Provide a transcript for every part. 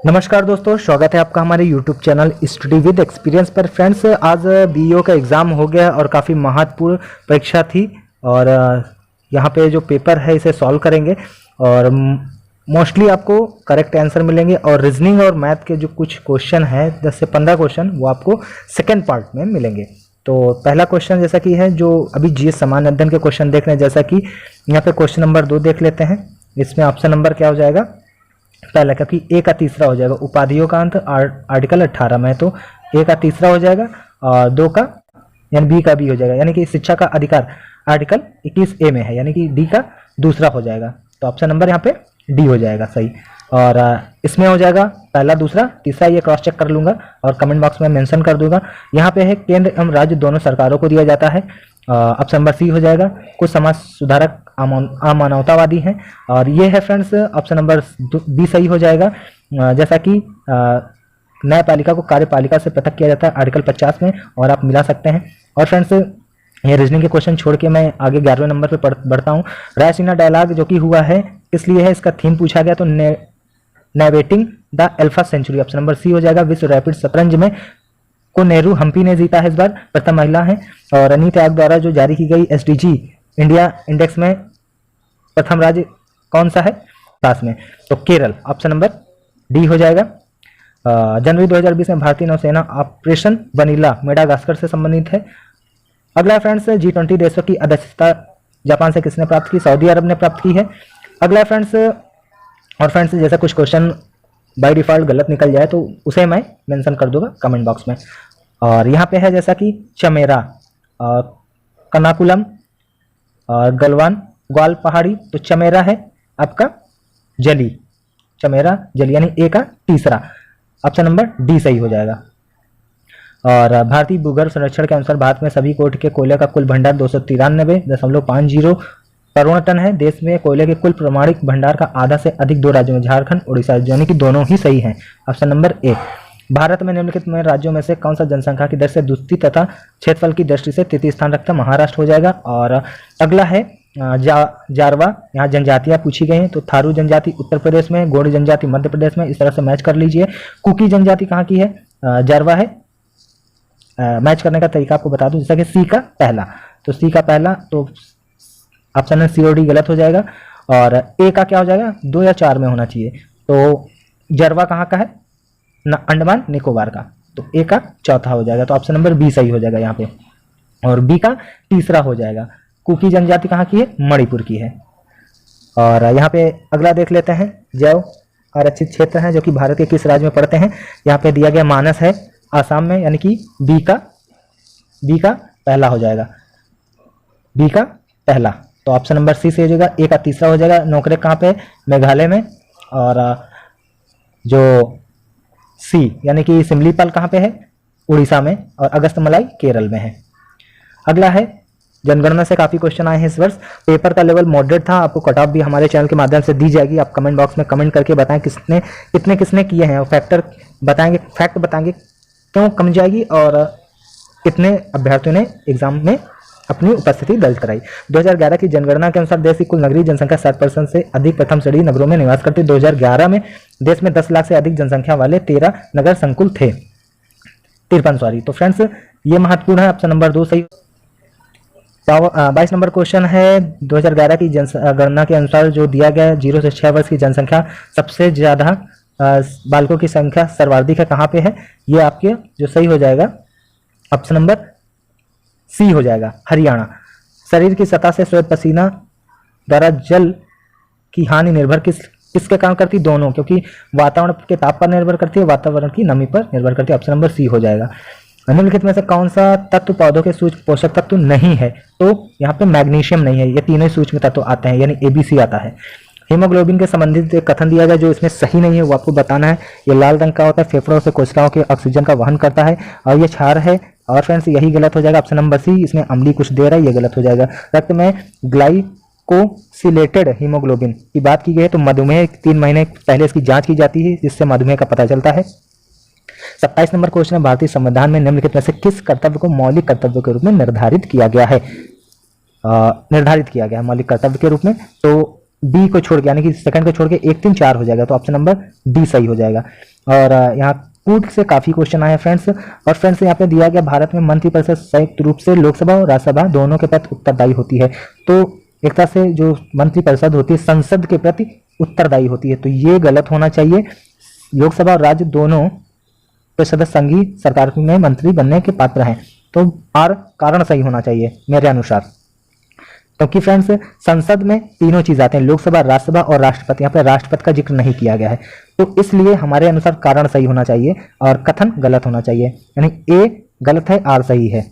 नमस्कार दोस्तों, स्वागत है आपका हमारे YouTube channel study with experience पर। फ्रेंड्स, आज बीईओ का एग्ज़ाम हो गया और काफ़ी महत्वपूर्ण परीक्षा थी और यहाँ पे जो पेपर है इसे सॉल्व करेंगे और मोस्टली आपको करेक्ट आंसर मिलेंगे और रीजनिंग और मैथ के जो कुछ क्वेश्चन है 10 से 15 क्वेश्चन वो आपको सेकेंड पार्ट में मिलेंगे। तो पहला क्वेश्चन जैसा कि है जो अभी जीएस सामान्य अध्ययन के क्वेश्चन देख रहे हैं, जैसा कि यहाँ पे क्वेश्चन नंबर 2 देख लेते हैं। इसमें ऑप्शन नंबर क्या हो जाएगा? पहला, क्योंकि ए का तीसरा हो जाएगा। उपाधियों का अंत आर्टिकल 18 में, तो ए का तीसरा हो जाएगा और 2 का यानी बी का भी हो जाएगा, यानी कि शिक्षा का अधिकार आर्टिकल 21 ए में है, यानी कि डी का दूसरा हो जाएगा। तो ऑप्शन नंबर यहाँ पे डी हो जाएगा सही। और इसमें हो जाएगा पहला, दूसरा, तीसरा, ये क्रॉस चेक कर लूंगा और कमेंट बॉक्स में मेंशन कर दूंगा। यहाँ पे है केंद्र एवं राज्य दोनों सरकारों को दिया जाता है। ऑप्शन नंबर सी हो जाएगा। कुछ समाज सुधारक अमानवतावादी हैं और ये है फ्रेंड्स ऑप्शन नंबर बी सही हो जाएगा। जैसा कि न्यायपालिका को कार्यपालिका से पृथक किया जाता है आर्टिकल 50 में, और आप मिला सकते हैं। और फ्रेंड्स, ये रीजनिंग के क्वेश्चन छोड़ के मैं आगे 11वें नंबर पे बढ़ता हूँ। रायसीना डायलॉग जो कि हुआ है इसलिए है, इसका थीम पूछा गया, तो navigating the alpha century, option number C हो जाएगा। विश्व रैपिड शतरंज में को नेहरू हम्पी ने जीता है, इस बार प्रथम महिला है। और नीति आयोग द्वारा जो जारी की गई एसडीजी इंडिया इंडेक्स में प्रथम राज्य कौन सा है पास में? तो केरल, ऑप्शन नंबर डी हो जाएगा। जनवरी 2020 में भारतीय नौसेना ऑपरेशन वनीला मेडागास्कर से संबंधित है। अगला फ्रेंड्स, G20 देशों की अध्यक्षता जापान से किसने प्राप्त की? सऊदी अरब ने प्राप्त की है। अगला फ्रेंड्स, और फ्रेंड्स जैसा कुछ क्वेश्चन बाय डिफॉल्ट गलत निकल जाए तो उसे मैं मेंशन कर दूंगा कमेंट बॉक्स में। और यहाँ पे है जैसा कि चमेरा, कनाकुलम और गलवान ग्वाल पहाड़ी, तो चमेरा है आपका जली, चमेरा जली, यानी ए का तीसरा, ऑप्शन नंबर डी सही हो जाएगा। और भारतीय भूगर्भ संरक्षण के अनुसार भारत में सभी कोटि के कोयले का कुल भंडार 293.50 करोड़ टन है। देश में कोयले के कुल प्रमाणिक भंडार का आधा से अधिक 2 राज्यों में झारखंड, उड़ीसा, यानी कि दोनों ही सही हैं, ऑप्शन नंबर ए। भारत में निम्नलिखित में राज्यों में से कौन सा जनसंख्या की दृष्टि से द्वितीय तथा क्षेत्रफल की दृष्टि से तृतीय स्थान रखता है? महाराष्ट्र हो जाएगा। और अगला है जारवा, यहाँ जनजातियां पूछी गई हैं, तो थारू जनजाति उत्तर प्रदेश में, गोंड जनजाति मध्य प्रदेश में, इस तरह से मैच कर लीजिए। कुकी जनजाति कहाँ की है? जारवा है। मैच करने का तरीका आपको बता दूं, जैसा कि सी का पहला, तो सी का पहला, तो ऑप्शन है सी और डी गलत हो जाएगा। और ए का क्या हो जाएगा? 2 या 4 में होना चाहिए। तो जरवा कहाँ का है? अंडमान निकोबार का, तो ए का चौथा हो जाएगा, तो ऑप्शन नंबर बी सही हो जाएगा यहाँ पे। और बी का तीसरा हो जाएगा। कुकी जनजाति कहाँ की है? मणिपुर की है। और यहाँ पे अगला देख लेते हैं, जैव आरक्षित क्षेत्र हैं जो कि भारत के किस राज्य में पड़ते हैं? यहाँ पे दिया गया मानस है आसाम में, यानी कि बी का पहला हो जाएगा, बी का पहला, तो ऑप्शन नंबर सी से हो जाएगा। ए का तीसरा हो जाएगा। नौकरे कहाँ पे? मेघालय में। और जो सी यानी कि सिमलीपाल कहाँ पे है? उड़ीसा में। और अगस्तमलाई केरल में है। अगला है जनगणना से काफी क्वेश्चन आए हैं इस वर्ष। पेपर का लेवल मॉडरेट था, आपको कट ऑफ भी हमारे चैनल के माध्यम से दी जाएगी। आप कमेंट बॉक्स में कमेंट करके बताएं किसने किए हैं, और फैक्ट बताएंगे क्यों कम जाएगी और कितने अभ्यर्थियों ने एग्जाम में अपनी उपस्थिति दर्ज कराई। 2011 की जनगणना के अनुसार देश की कुल नगरीय जनसंख्या 60% से अधिक प्रथम श्रेणी नगरों में निवास करती। 2011 में देश में 10 लाख से अधिक जनसंख्या वाले 13 नगर संकुल थे, 53 सॉरी। तो फ्रेंड्स ये महत्वपूर्ण है, ऑप्शन नंबर 2 सही। 22 नंबर क्वेश्चन है, 2011 की जनगणना के अनुसार जो दिया गया 0 से 6 वर्ष की जनसंख्या सबसे ज्यादा बालकों की संख्या सर्वाधिक है, कहाँ पे है? ये आपके जो सही हो जाएगा ऑप्शन नंबर सी हो जाएगा, हरियाणा। शरीर की सतह से स्वेद पसीना द्वारा जल की हानि निर्भर किसके कारण करती? दोनों, क्योंकि वातावरण के ताप पर निर्भर करती है, वातावरण की नमी पर निर्भर करती है, ऑप्शन नंबर सी हो जाएगा। निम्नलिखित में से कौन सा तत्व पौधों के सूक्ष्म पोषक तत्व नहीं है? तो यहाँ पे मैग्नीशियम नहीं है, ये तीनों सूक्ष्म तत्व आते हैं, यानी ABC आता है। हीमोग्लोबिन के संबंधित एक कथन दिया गया जो इसमें सही नहीं है, वो आपको बताना है। ये लाल रंग का होता है, फेफड़ों से कोशिकाओं के ऑक्सीजन का वहन करता है, और ये क्षार है। और फ्रेंड्स यही गलत हो जाएगा, ऑप्शन नंबर सी। इसमें अम्लीय कुछ दे रहा है, ये गलत हो जाएगा। रक्त में ग्लाइकोसिलेटेड हीमोग्लोबिन की बात की गई है, तो मधुमेह 3 महीने पहले इसकी जांच की जाती है, जिससे मधुमेह का पता चलता है। 27 नंबर क्वेश्चन है, भारतीय संविधान में निम्नलिखित में से किस कर्तव्य को मौलिक कर्तव्य के रूप में निर्धारित किया गया है? मौलिक कर्तव्य के रूप में, तो बी को छोड़ के, यानी कि सेकंड को छोड़ के 1 3 4 हो जाएगा, तो ऑप्शन नंबर डी सही हो जाएगा। और यहाँ कूट से काफी क्वेश्चन आए फ्रेंड्स। और फ्रेंड्स यहाँ पे दिया गया भारत में मंत्रिपरिषद संयुक्त रूप से लोकसभा और राज्यसभा दोनों के प्रति उत्तरदायी होती है। तो एक तरह से जो मंत्रिपरिषद होती है संसद के प्रति उत्तरदायी होती है, तो ये गलत होना चाहिए। लोकसभा और राज्य दोनों सदस्य संघीय सरकार में मंत्री बनने के पात्र हैं, तो आर कारण सही होना चाहिए मेरे अनुसार। क्योंकि फ्रेंड्स संसद में तीनों चीज आते हैं, लोकसभा, राज्यसभा और राष्ट्रपति। यहाँ पे राष्ट्रपति का जिक्र नहीं किया गया है, तो इसलिए हमारे अनुसार कारण सही होना चाहिए और कथन गलत होना चाहिए, यानी ए गलत है, आर सही है।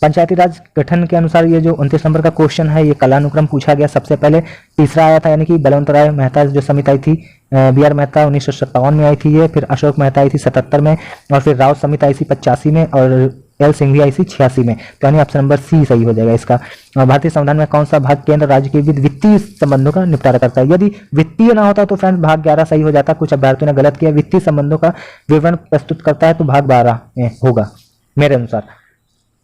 पंचायती राज गठन के अनुसार ये जो 29 नंबर का क्वेश्चन है, ये कालानुक्रम पूछा गया। सबसे पहले तीसरा आया था, यानी कि बलवंतराय मेहता जो समिति आई थी, बी आर मेहता 1957 में आई थी ये, फिर अशोक मेहता आई थी 77 में, और फिर राव समिति आई थी 85 में, और एल सिंघवी आई थी 86 में। तो यानी ऑप्शन नंबर सी सही हो जाएगा इसका। भारतीय संविधान में कौन सा भाग केंद्र राज्य के वित्तीय संबंधों का निपटारा करता है? यदि वित्तीय ना होता तो फ्रेंड्स भाग 11 सही हो जाता। कुछ अभ्यर्थियों ने गलत किया, वित्तीय संबंधों का विवरण प्रस्तुत करता है तो भाग 12 में होगा मेरे अनुसार।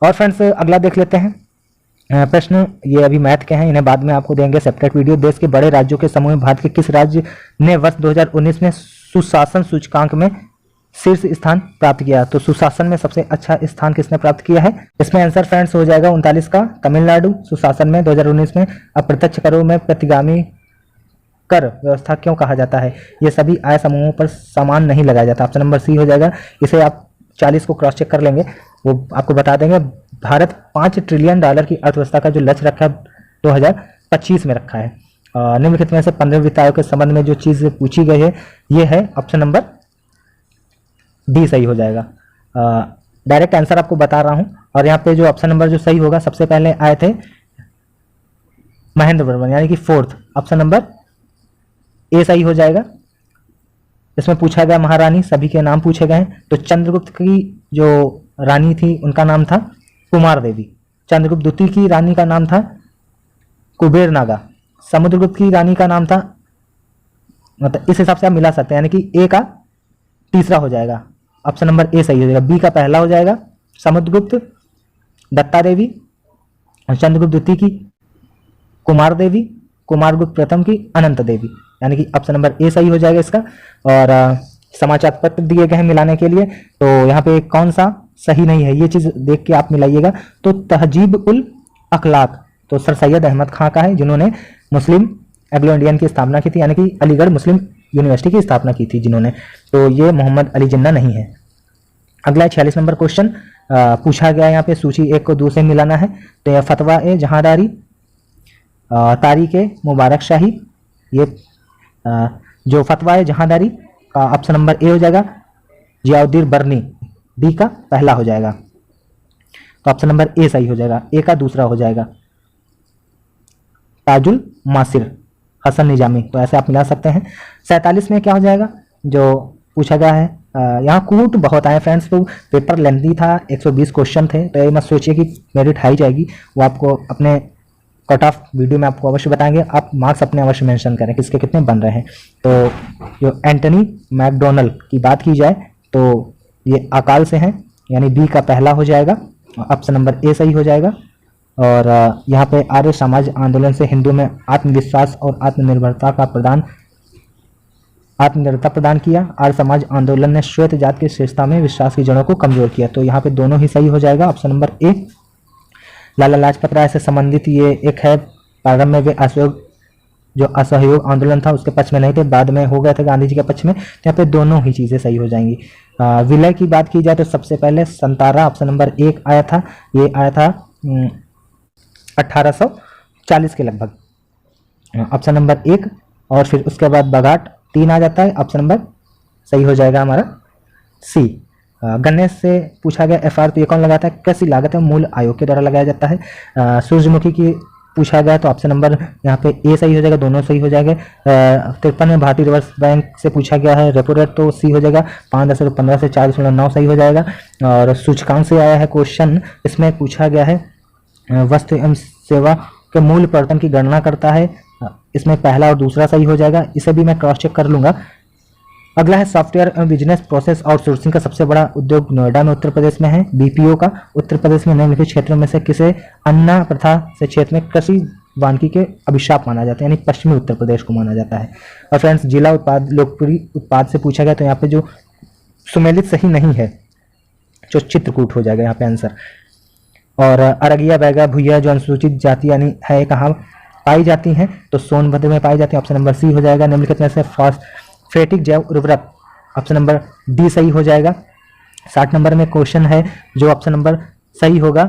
और फ्रेंड्स अगला देख लेते हैं प्रश्न, ये अभी मैथ के हैं, इन्हें बाद में आपको देंगे सेपरेट वीडियो। देश के बड़े राज्यों के समूह में भारत के किस राज्य ने वर्ष 2019 में सुशासन सूचकांक में शीर्ष स्थान प्राप्त किया? तो सुशासन में सबसे अच्छा स्थान किसने प्राप्त किया है? इसमें आंसर फ्रेंड्स हो जाएगा 39 का, तमिलनाडु सुशासन में 2019 में। अप्रत्यक्ष करों में प्रतिगामी कर व्यवस्था क्यों कहा जाता है? ये सभी आय समूहों पर समान नहीं लगाया जाता। ऑप्शन नंबर सी हो जाएगा। इसे आप 40 को क्रॉस चेक कर लेंगे, वो आपको बता देंगे। भारत 5 ट्रिलियन डॉलर की अर्थव्यवस्था का जो लक्ष्य रखा है 2025 में रखा है। निम्नलिखित में से 15 वित्त आयोग के संबंध में जो चीज पूछी गई है ये है ऑप्शन नंबर डी सही हो जाएगा। डायरेक्ट आंसर आपको बता रहा हूं। और यहाँ पे जो ऑप्शन नंबर जो सही होगा, सबसे पहले आए थे महेंद्र वर्मन, यानी कि 4th, ऑप्शन नंबर ए सही हो जाएगा। इसमें पूछा गया महारानी, सभी के नाम पूछे गए हैं। तो चंद्रगुप्त की जो रानी थी उनका नाम था कुमार देवी, चंद्रगुप्त द्वितीय की रानी का नाम था कुबेर नागा, समुद्रगुप्त की रानी का नाम था, मतलब इस हिसाब से आप मिला सकते हैं, यानी कि ए का तीसरा हो जाएगा, ऑप्शन नंबर ए सही हो जाएगा। बी का पहला हो जाएगा समुद्रगुप्त दत्ता देवी, और चंद्रगुप्त द्वितीय की कुमार देवी, कुमारगुप्त प्रथम की अनंत देवी, यानी कि ऑप्शन नंबर ए सही हो जाएगा इसका। और समाचार पत्र दिए गए हैं मिलाने के लिए, तो यहाँ पे कौन सा सही नहीं है ये चीज देख के आप मिलाइएगा। तो तहजीब उल अखलाक तो सर सैयद अहमद खां का है, जिन्होंने मुस्लिम एंग्लो इंडियन की स्थापना की थी, यानी कि अलीगढ़ मुस्लिम यूनिवर्सिटी की स्थापना की थी जिन्होंने, तो ये मोहम्मद अली जिन्ना नहीं है। अगला 46 नंबर क्वेश्चन पूछा गया, यहाँ पे सूची 1 को 2 से मिलाना है। तो यह फतवा ए जहांदारी, तारीख ए मुबारक शाही, ये जो फतवा ए जहांदारी का ऑप्शन नंबर ए हो जाएगा। जियाउद्दीन बर्नी डी का पहला हो जाएगा, तो ऑप्शन नंबर ए सही हो जाएगा। ए का दूसरा हो जाएगा ताजुल मासिर हसन निजामी, तो ऐसे आप मिला सकते हैं। 47 में क्या हो जाएगा जो पूछा गया है, यहाँ कूट बहुत आए फ्रेंड्स, तो पेपर लेंथी था, 120 क्वेश्चन थे, तो ये मत सोचिए कि मेरिट हाई जाएगी, वो आपको अपने कट ऑफ वीडियो में आपको अवश्य बताएंगे। आप मार्क्स अपने अवश्य मेंशन करें किसके कितने बन रहे हैं। तो जो एंटनी मैकडोनल्ड की बात की जाए तो ये अकाल से हैं, यानी बी का पहला हो जाएगा, ऑप्शन नंबर ए सही हो जाएगा। और यहाँ पे आर्य समाज आंदोलन से हिंदू में आत्मविश्वास और आत्मनिर्भरता प्रदान किया। आर्य समाज आंदोलन ने श्वेत जात की श्रेष्ठता में विश्वास की जड़ों को कमजोर किया, तो यहाँ पे दोनों ही सही हो जाएगा, option number A. Lala Lajpat Rai से संबंधित ये एक है, प्रारंभ में वे असहयोग आंदोलन था उसके पक्ष में नहीं थे, बाद में हो गए थे गांधी जी के पक्ष में, यहाँ पे दोनों ही चीजें सही हो जाएंगी। विलय की बात की जाए तो सबसे पहले संतारा ऑप्शन नंबर 1 आया था, ये आया था 1840 के लगभग, ऑप्शन नंबर 1। और फिर उसके बाद बघाट 3 आ जाता है, ऑप्शन नंबर सही हो जाएगा हमारा सी। गणेश से पूछा गया एफआर, तो ये कौन लगाता है? कृषि लागत एवं मूल्य आयोग के द्वारा लगाया जाता है। सूरजमुखी की पूछा गया तो ऑप्शन नंबर यहाँ पे ए सही हो जाएगा, दोनों सही हो जाएंगे। 53 में भारतीय रिजर्व बैंक से पूछा गया है रेपो रेट, तो सी हो जाएगा। 5.15 से 4.9 सही हो जाएगा। और सूचकांक से आया है क्वेश्चन, इसमें पूछा गया है वस्तु एवं सेवा के मूल्य परिवर्तन की गणना करता है, इसमें पहला और दूसरा सही हो जाएगा, इसे भी मैं क्रॉस चेक कर लूंगा। अगला है सॉफ्टवेयर एवं बिजनेस प्रोसेस आउटसोर्सिंग का सबसे बड़ा उद्योग नोएडा में उत्तर प्रदेश में है। बीपीओ का उत्तर प्रदेश में निम्नलिखित क्षेत्रों में से किसे अन्ना प्रथा से क्षेत्र में कृषि वानिकी के अभिशाप माना जाता है, यानी पश्चिमी उत्तर प्रदेश को माना जाता है। और फ्रेंड्स जिला उत्पाद लोकप्रिय उत्पाद से पूछा गया तो यहाँ पे जो सुमेलित सही नहीं है, जो चित्रकूट हो जाएगा यहाँ पे आंसर। और अररिया, बैगा, भुइया जो अनुसूचित जाति यानी है कहाँ पाई जाती हैं, तो सोनभद्र में पाई जाती है, ऑप्शन नंबर सी हो जाएगा। निम्नलिखित में से फॉस्फेटिक जैव उर्वरक, ऑप्शन नंबर डी सही हो जाएगा। 60 नंबर में क्वेश्चन है जो ऑप्शन नंबर सही होगा,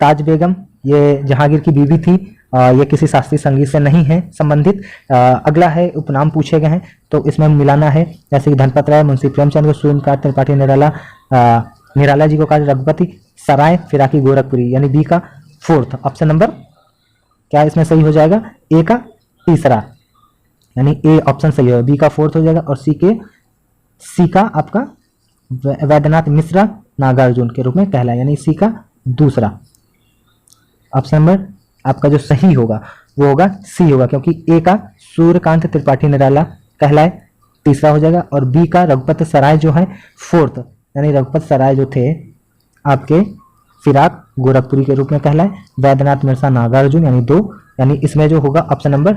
ताज बेगम ये जहांगीर की बीवी थी, ये किसी शास्त्रीय संगीत से नहीं है संबंधित। अगला है उपनाम पूछे गए हैं, तो इसमें मिलाना है, जैसे कि धनपत राय, मुंशी प्रेमचंद को सूर्यकांत त्रिपाठी निराला जी को कहा रघुपति सराय फिराकी गोरखपुरी, यानी बी का फोर्थ, ऑप्शन नंबर क्या इसमें सही हो जाएगा, ए का तीसरा, यानी ए ऑप्शन सही होगा, बी का फोर्थ हो जाएगा। और सी का आपका वैद्यनाथ मिश्रा नागार्जुन के रूप में कहलाए, यानी सी का दूसरा। ऑप्शन नंबर आपका जो सही होगा वो होगा सी होगा, क्योंकि ए का सूर्यकांत त्रिपाठी निराला कहलाए तीसरा हो जाएगा, और बी का रघुपत सराय जो है फोर्थ, यानी रघुपत सराय जो थे आपके फिराक गोरखपुरी के रूप में कहलाए, वैद्यनाथ मिश्रा नागार्जुन यानी 2, यानी इसमें जो होगा ऑप्शन नंबर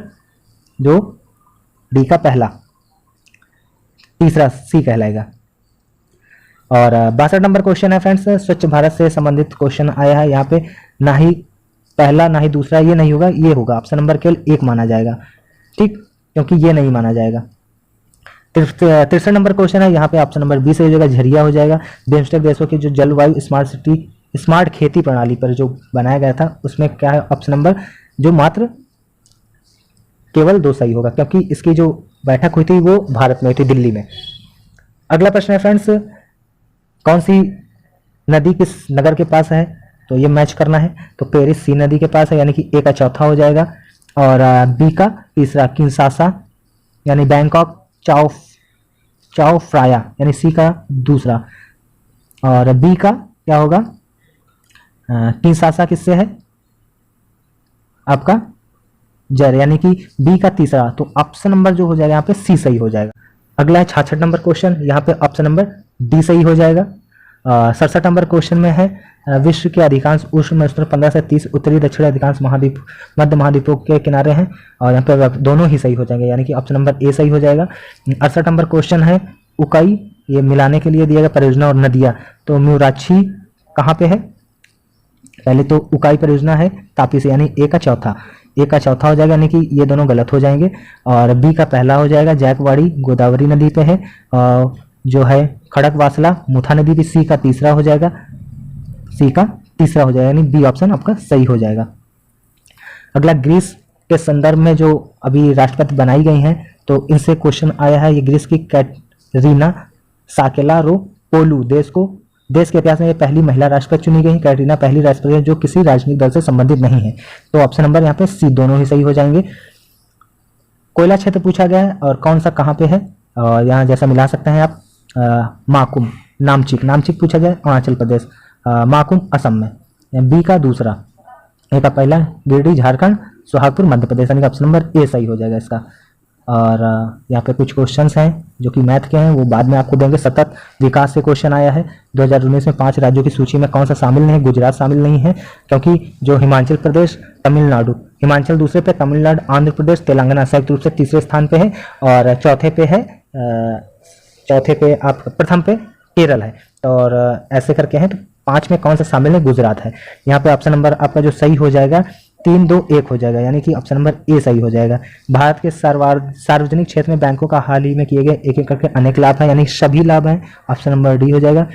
जो डी का पहला, तीसरा सी कहलाएगा। और 62 नंबर क्वेश्चन है फ्रेंड्स, स्वच्छ भारत से संबंधित क्वेश्चन आया है। यहाँ पे ना ही पहला ना ही दूसरा ये नहीं होगा, ये होगा ऑप्शन नंबर केवल 1 माना जाएगा, ठीक, क्योंकि ये नहीं माना जाएगा। 63 नंबर क्वेश्चन है, यहाँ पे ऑप्शन नंबर बी सही हो जाएगा, झरिया हो जाएगा। बिम्स्टेक देशों की जो जलवायु स्मार्ट खेती प्रणाली पर जो बनाया गया था उसमें क्या है, ऑप्शन नंबर जो मात्र केवल 2 सही होगा, क्योंकि इसकी जो बैठक हुई थी वो भारत में हुई थी, दिल्ली में। अगला प्रश्न है फ्रेंड्स, कौन सी नदी किस नगर के पास है, तो ये मैच करना है, तो पेरिस सी नदी के पास है, यानी कि ए का चौथा हो जाएगा। और बी का तीसरा किंशासा यानी बैंकॉक, चाओ फ्राया यानी सी का दूसरा, और बी का क्या होगा, किंशासा किससे है आपका जर, यानी कि बी का तीसरा, तो ऑप्शन नंबर जो हो जाएगा यहाँ पे सी सही हो जाएगा। अगला है 66 नंबर क्वेश्चन, यहाँ पे ऑप्शन नंबर डी सही हो जाएगा। 67 नंबर क्वेश्चन में है, विश्व के अधिकांश उष्ण 15 से 30 उत्तरी दक्षिण अधिकांश महाद्वीप मध्य महाद्वीपों के किनारे हैं, और यहाँ पे दोनों ही सही हो जाएंगे, यानी कि ऑप्शन नंबर ए सही हो जाएगा। 68 नंबर क्वेश्चन है, उकाई ये मिलाने के लिए दिया गया परियोजना और नदियाँ, तो म्यूराक्षी कहाँ पे है, पहले तो उकाई परियोजना है तापी से, यानी ए का चौथा हो जाएगा, यानी कि ये दोनों गलत हो जाएंगे। और बी का पहला हो जाएगा, जैकवाड़ी गोदावरी नदी पे है, और जो है खड़कवासला मुथा नदी भी सी का तीसरा हो जाएगा, यानी बी ऑप्शन आपका सही हो जाएगा। अगला ग्रीस के संदर्भ में जो अभी राष्ट्रपति बनाई गई हैं, तो इनसे क्वेश्चन आया है, ये ग्रीस की कैटरीना साकेलारोपोलू देश के इतिहास में ये पहली महिला राष्ट्रपति चुनी गई। कैटरीना पहली राष्ट्रपति जो किसी राजनीतिक दल से संबंधित नहीं है, तो ऑप्शन नंबर यहाँ पे सी दोनों ही सही हो जाएंगे। कोयला क्षेत्र पूछा गया है, और कौन सा कहाँ पे है, और यहाँ जैसा मिला सकते हैं आप, माकुम नामचिक पूछा जाए अरुणाचल प्रदेश, माकुम असम में, बी का दूसरा, ए का पहला गिरिडीह झारखंड, सोहागपुर मध्य प्रदेश, यानी ऑप्शन नंबर ए सही हो जाएगा इसका। और यहाँ पे कुछ क्वेश्चंस हैं जो कि मैथ के हैं, वो बाद में आपको देंगे। सतत विकास से क्वेश्चन आया है, 2019 में 5 राज्यों की सूची में कौन सा शामिल नहीं है, गुजरात शामिल नहीं है, क्योंकि जो हिमाचल प्रदेश, तमिलनाडु, हिमाचल दूसरे पे, तमिलनाडु, आंध्र प्रदेश, तेलंगाना संयुक्त रूप से तीसरे स्थान पे है, और प्रथम पे केरल है, और ऐसे करके हैं, तो 5 में कौन सा शामिल है, गुजरात है। यहाँ पे ऑप्शन नंबर आपका जो सही हो जाएगा 3, 2, 1 हो जाएगा, यानी कि ऑप्शन नंबर ए सही हो जाएगा। भारत के सार्वजनिक क्षेत्र में बैंकों का हाल ही में किए गए एक करके अनेक लाभ हैं, यानी सभी लाभ हैं, ऑप्शन नंबर डी हो जाएगा।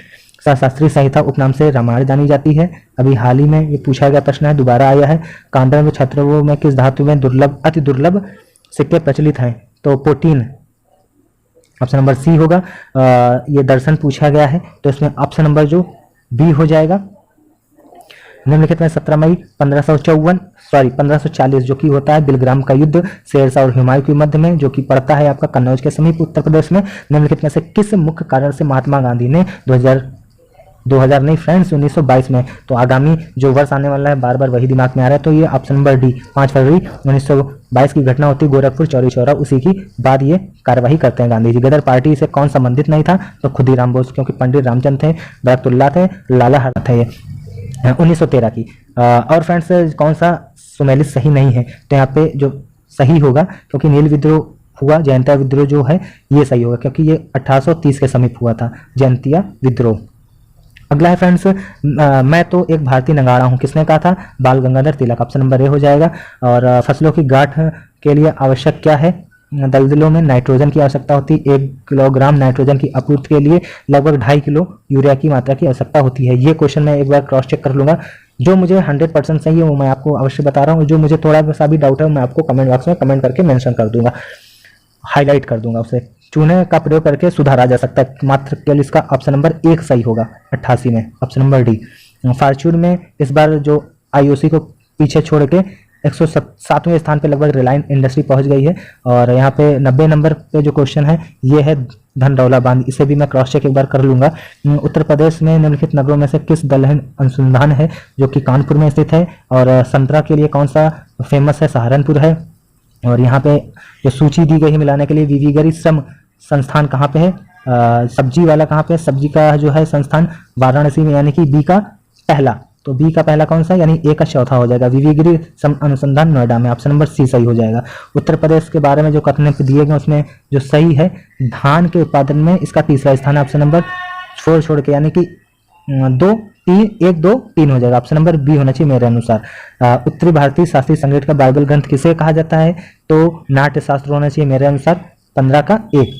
शास्त्रीय संहिता उपनाम से रामायण जानी जाती है, अभी हाल ही में ये पूछा गया प्रश्न है, दोबारा आया है। कांडा में छत्रों में किस धातु में अति दुर्लभ सिक्के प्रचलित हैं, तो प्रोटीन, ऑप्शन नंबर सी होगा। ये दर्शन पूछा गया है, तो इसमें ऑप्शन नंबर जो बी हो जाएगा। निम्नलिखित में 17 मई 1540 जो कि होता है बिलग्राम का युद्ध शेरशाह और हुमायूं के मध्य में, जो कि पड़ता है आपका कन्नौज के समीप उत्तर प्रदेश में। निम्नलिखित में से किस मुख्य कारण से महात्मा गांधी ने 2000 नहीं फ्रेंड्स 1922 में, तो आगामी जो वर्ष आने वाला है बार बार वही दिमाग में आ रहा है, तो ये ऑप्शन नंबर डी 5 फरवरी 1922 की घटना होती है गोरखपुर चौरी चौरा, उसी की बाद ये कार्यवाही करते हैं गांधी जी। गदर पार्टी से कौन संबंधित नहीं था, तो खुदीराम बोस, क्योंकि पंडित रामचंद्र थे, बरकतुल्ला थे, लाला हरदयाल थे, 1913 की। और फ्रेंड्स कौन सा सुमेलित सही नहीं है, तो यहाँ पे जो सही होगा, क्योंकि नील विद्रोह हुआ, जयंतिया विद्रोह जो है ये सही होगा, क्योंकि ये 1830 के समीप हुआ था जयंतिया विद्रोह। अगला है फ्रेंड्स, मैं तो एक भारतीय नगाड़ा हूँ, किसने कहा था? बाल Gangadhar Tilak. Option number A हो जाएगा। और फसलों की गांठ के लिए आवश्यक क्या है? दलदलों में नाइट्रोजन की आवश्यकता होती है। 1 किलोग्राम नाइट्रोजन की आपूर्ति के लिए लगभग 2.5 किलो यूरिया की मात्रा की आवश्यकता होती है। ये क्वेश्चन मैं एक बार क्रॉस चेक कर लूंगा। जो मुझे 100% सही है वो मैं आपको अवश्य बता रहा हूँ, जो मुझे थोड़ा सा भी डाउट है मैं आपको कमेंट बॉक्स में कमेंट करके मेंशन कर दूंगा, हाईलाइट कर दूंगा उसे। चूने का प्रयोग करके सुधारा जा सकता है, मात्र केवल इसका ऑप्शन नंबर 1 सही होगा 88 में, ऑप्शन नंबर डी। फॉर्च्यून में इस बार जो आईओसी को पीछे छोड़ के 107वें स्थान पे लगभग रिलायंस इंडस्ट्री पहुंच गई है। और यहाँ पे 90 नंबर पे जो क्वेश्चन है ये है धनरौला बांध, इसे भी मैं क्रॉस चेक एक बार कर लूंगा। उत्तर प्रदेश में निम्नलिखित नगरों में से किस दलहन अनुसंधान है जो कि कानपुर में स्थित है? और संतरा के लिए कौन सा फेमस है? सहारनपुर है। और यहाँ पे जो सूची दी गई है मिलाने के लिए, विविगरी श्रम संस्थान कहाँ पे है? सब्जी वाला कहाँ पे है? सब्जी का जो है संस्थान वाराणसी में, यानी कि बी का पहला। तो बी का पहला कौन सा, यानी ए का चौथा हो जाएगा। विविगरी श्रम अनुसंधान नोएडा में, ऑप्शन नंबर सी सही हो जाएगा। उत्तर प्रदेश के बारे में जो कथन दिए गए उसमें जो सही है, धान के उत्पादन में इसका तीसरा स्थान है, ऑप्शन नंबर 4 छोड़ के, यानी कि 2 3 1 2 3 हो जाएगा, ऑप्शन नंबर बी होना चाहिए मेरे अनुसार। उत्तरी भारतीय शास्त्रीय संगीत का बाइबल ग्रंथ किसे कहा जाता है? तो नाट्य शास्त्र होना चाहिए मेरे अनुसार, 15 का 1।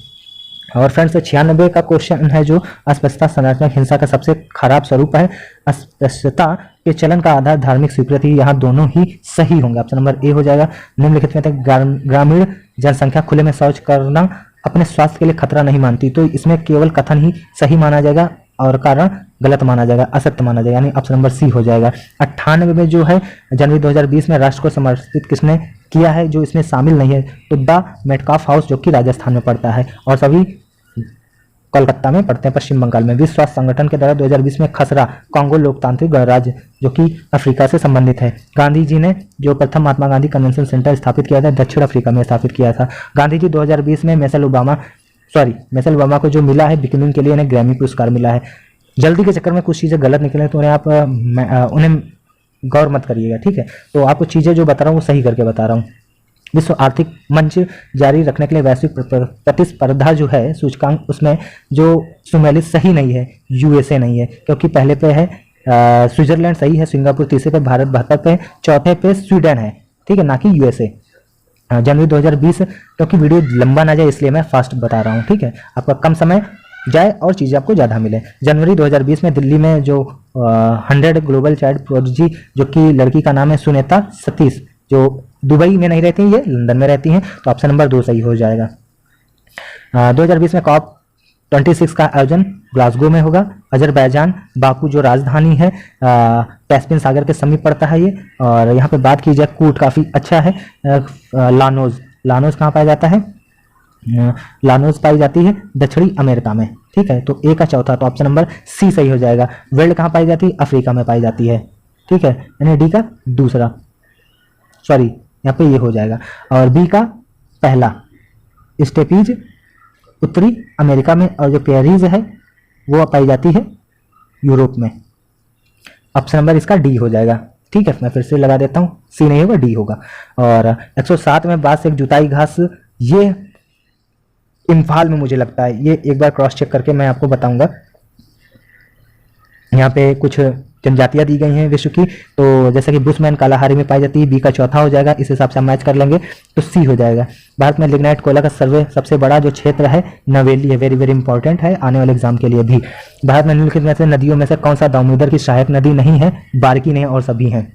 और फ्रेंड्स 96 का क्वेश्चन है जो अस्पृश्यता संरचनात्मक हिंसा का सबसे खराब स्वरूप है। अस्पृश्यता के चलन का आधार धार्मिक स्वीकृति, यहाँ दोनों ही सही होंगे, ऑप्शन नंबर ए हो जाएगा। निम्नलिखित में ग्रामीण जनसंख्या खुले में शौच करना अपने स्वास्थ्य के लिए खतरा नहीं मानती, तो इसमें केवल कथन ही सही माना जाएगा और कारण गलत माना जाएगा, असत्य माना जाएगा, यानी ऑप्शन नंबर सी हो जाएगा। 98 में जो है जनवरी 2020 में राष्ट्र को समर्पित किसने किया है जो इसमें शामिल नहीं है? तो द मेटकाफ हाउस जो कि राजस्थान में पड़ता है और सभी कोलकाता में पड़ते हैं, पश्चिम बंगाल में। विश्व स्वास्थ्य संगठन के द्वारा 2020 में खसरा कांगो लोकतांत्रिक गणराज्य जो कि अफ्रीका से संबंधित है। गांधी जी ने जो प्रथम महात्मा गांधी कन्वेंशन सेंटर स्थापित किया था दक्षिण अफ्रीका में स्थापित किया था। गांधी जी 2020 में मिशेल ओबामा को जो मिला है बिकिनिंग के लिए इन्हें ग्रैमी पुरस्कार मिला है। जल्दी के चक्कर में कुछ चीज़ें गलत निकले तो उन्हें आप उन्हें गौर मत करिएगा, ठीक है? तो आपको चीज़ें जो बता रहा हूँ वो सही करके बता रहा हूँ। विश्व आर्थिक मंच जारी रखने के लिए वैश्विक प्रतिस्पर्धा जो है सूचकांक, उसमें जो सुमेलित सही नहीं है, यूएसए नहीं है, क्योंकि पहले पे है स्विट्जरलैंड सही है, सिंगापुर तीसरे पे, भारत 72 पे, चौथे पे स्वीडन है, ठीक है, ना कि यूएसए। जनवरी 2020, क्योंकि वीडियो लंबा ना जाए इसलिए मैं फास्ट बता रहा हूँ, ठीक है? आपका कम समय जाए और चीज़ें आपको ज़्यादा मिले। जनवरी 2020 में दिल्ली में जो 100 ग्लोबल चाइल्ड प्रोडिजी जो कि लड़की का नाम है सुनीता सतीश, जो दुबई में नहीं रहती, ये लंदन में रहती हैं, तो ऑप्शन नंबर 2 सही हो जाएगा। 2020 में COP 26 का आयोजन ग्लासगो में होगा। अजरबैजान बाकू जो राजधानी है कैस्पियन सागर के समीप पड़ता है ये। और यहाँ पे बात की जाए कूट काफ़ी अच्छा है। लानोज कहाँ पाया जाता है? लानोज पाई जाती है दक्षिणी अमेरिका में, ठीक है? तो ए का चौथा, तो ऑप्शन नंबर सी सही हो जाएगा। वेल्ड कहाँ पाई जाती है? अफ्रीका में पाई जाती है, ठीक है, यानी डी का दूसरा, यहाँ पे ये हो जाएगा। और बी का पहला, स्टेपीज उत्तरी अमेरिका में, और जो पेरीज है वो पाई जाती है यूरोप में। ऑप्शन नंबर इसका डी हो जाएगा, ठीक है? मैं फिर से लगा देता हूँ, सी नहीं होगा, डी होगा। और 107 में बांस एक जुताई घास, ये इम्फाल में मुझे लगता है, ये एक बार क्रॉस चेक करके मैं आपको बताऊंगा। यहाँ पे कुछ जनजातियां दी गई हैं विश्व की, तो जैसे कि बुशमैन कालाहारी में पाई जाती है, बी का चौथा हो जाएगा, इस हिसाब से हम मैच कर लेंगे तो सी हो जाएगा। भारत में लिग्नाइट कोयला का सर्वे सबसे बड़ा जो क्षेत्र है नवेली है, वेरी वेरी इंपॉर्टेंट है आने वाले एग्जाम के लिए भी। भारत में निम्नलिखित में से नदियों में से कौन सा दामोदर की सहायक नदी नहीं है? बारकी नहीं और सभी हैं।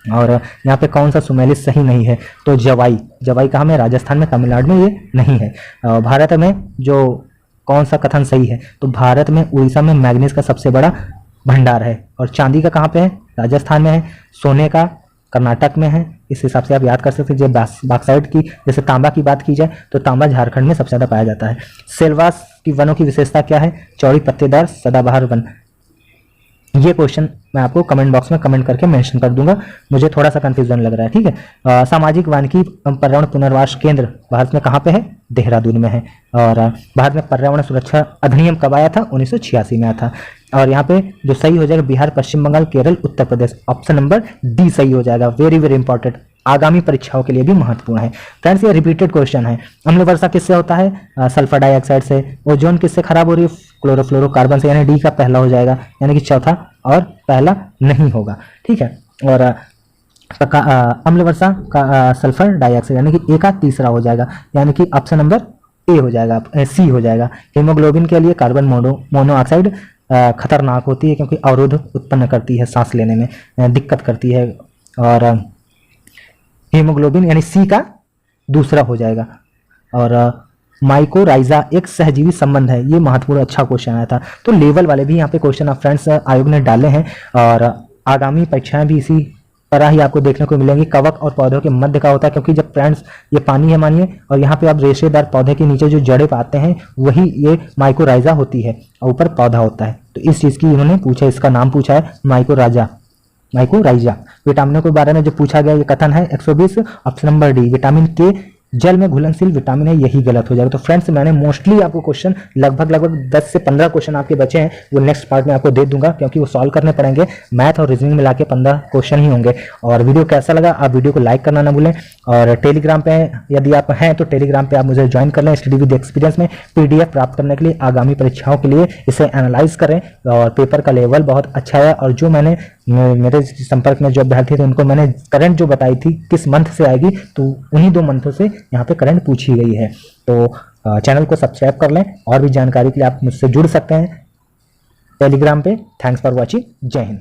और यहाँ पे कौन सा सुमेलित सही नहीं है? तो जवाई कहाँ में? राजस्थान में, तमिलनाडु में ये नहीं है। भारत में जो कौन सा कथन सही है? तो भारत में उड़ीसा में मैग्नीज का सबसे बड़ा भंडार है। और चांदी का कहाँ पे है? राजस्थान में है। सोने का कर्नाटक में है। इस हिसाब से आप याद कर सकते हैं। जब बॉक्साइट की, जैसे तांबा की बात की जाए तो तांबा झारखंड में सबसे ज़्यादा पाया जाता है। सेलवास की वनों की विशेषता क्या है? चौड़ी पत्तेदार सदाबहार वन। ये क्वेश्चन मैं आपको कमेंट बॉक्स में कमेंट करके मेंशन कर दूंगा, मुझे थोड़ा सा कंफ्यूजन लग रहा है, ठीक है? सामाजिक वानिकी पर्यावरण पुनर्वास केंद्र भारत में कहाँ पे है? देहरादून में है। और भारत में पर्यावरण सुरक्षा अधिनियम कब आया था? 1986 में आया था। और यहाँ पे जो सही हो जाएगा बिहार, पश्चिम Bengal, Kerala, Uttar Pradesh. Option number D सही हो जाएगा। वेरी वेरी इंपॉर्टेंट, आगामी परीक्षाओं के लिए भी महत्वपूर्ण है। फ्रेंड्स, ये रिपीटेड क्वेश्चन है। अम्ल वर्षा किससे होता है? सल्फर डाइऑक्साइड से। ओजोन किससे खराब हो रही है? क्लोरोफ्लोरोकार्बन से, यानी डी का पहला हो जाएगा, यानी कि चौथा और पहला नहीं होगा। ठीक है। और अम्ल वर्षा का सल्फर डाइऑक्साइड, यानी कि ए का तीसरा हो जाएगा, यानी कि ऑप्शन नंबर ए हो जाएगा, सी हो जाएगा। हीमोग्लोबिन के लिए कार्बन मोनोऑक्साइड खतरनाक होती है क्योंकि अवरोध उत्पन्न करती है, सांस लेने में दिक्कत करती है। और हीमोग्लोबिन यानी सी का दूसरा हो जाएगा। और माइकोराइजा एक सहजीवी संबंध है, ये महत्वपूर्ण अच्छा क्वेश्चन आया था। तो लेवल वाले भी यहाँ पे क्वेश्चन ऑफ फ्रेंड्स आयोग ने डाले हैं और आगामी परीक्षाएं भी इसी तरह ही आपको देखने को मिलेंगी। कवक और पौधों के मध्य का होता है, क्योंकि जब फ्रेंड्स ये पानी है मानिए, और यहाँ पे आप रेशेदार पौधे के नीचे जो जड़ें पाते हैं वही ये माइकोराइजा होती है और ऊपर पौधा होता है। तो इस चीज की इन्होंने पूछा, इसका नाम पूछा है माइकोराइजा। विटामिनों के बारे में जो पूछा गया ये कथन है 120। ऑप्शन नंबर डी, विटामिन के जल में घुलनशील विटामिन है, यही गलत हो जाएगा। तो फ्रेंड्स, मैंने मोस्टली आपको क्वेश्चन लगभग 10 से 15 क्वेश्चन आपके बचे हैं, वो नेक्स्ट पार्ट में आपको दे दूंगा, क्योंकि वो सॉल्व करने पड़ेंगे। मैथ और रीजनिंग मिला के 15 क्वेश्चन ही होंगे। और वीडियो कैसा लगा आप वीडियो को लाइक करना ना भूलें। और टेलीग्राम पे यदि आप हैं तो टेलीग्राम पे आप मुझे ज्वाइन कर लें। स्टडी विद एक्सपीरियंस में PDF प्राप्त करने के लिए, आगामी परीक्षाओं के लिए इसे एनालाइज करें। और पेपर का लेवल बहुत अच्छा है। और जो मैंने मेरे संपर्क में जो अभ्यर्थी थे उनको मैंने करंट जो बताई थी किस मंथ से आएगी, तो उन्हीं 2 मंथों से यहाँ पे करंट पूछी गई है। तो चैनल को सब्सक्राइब कर लें। और भी जानकारी के लिए आप मुझसे जुड़ सकते हैं टेलीग्राम पे। Thanks for watching. जय हिंद।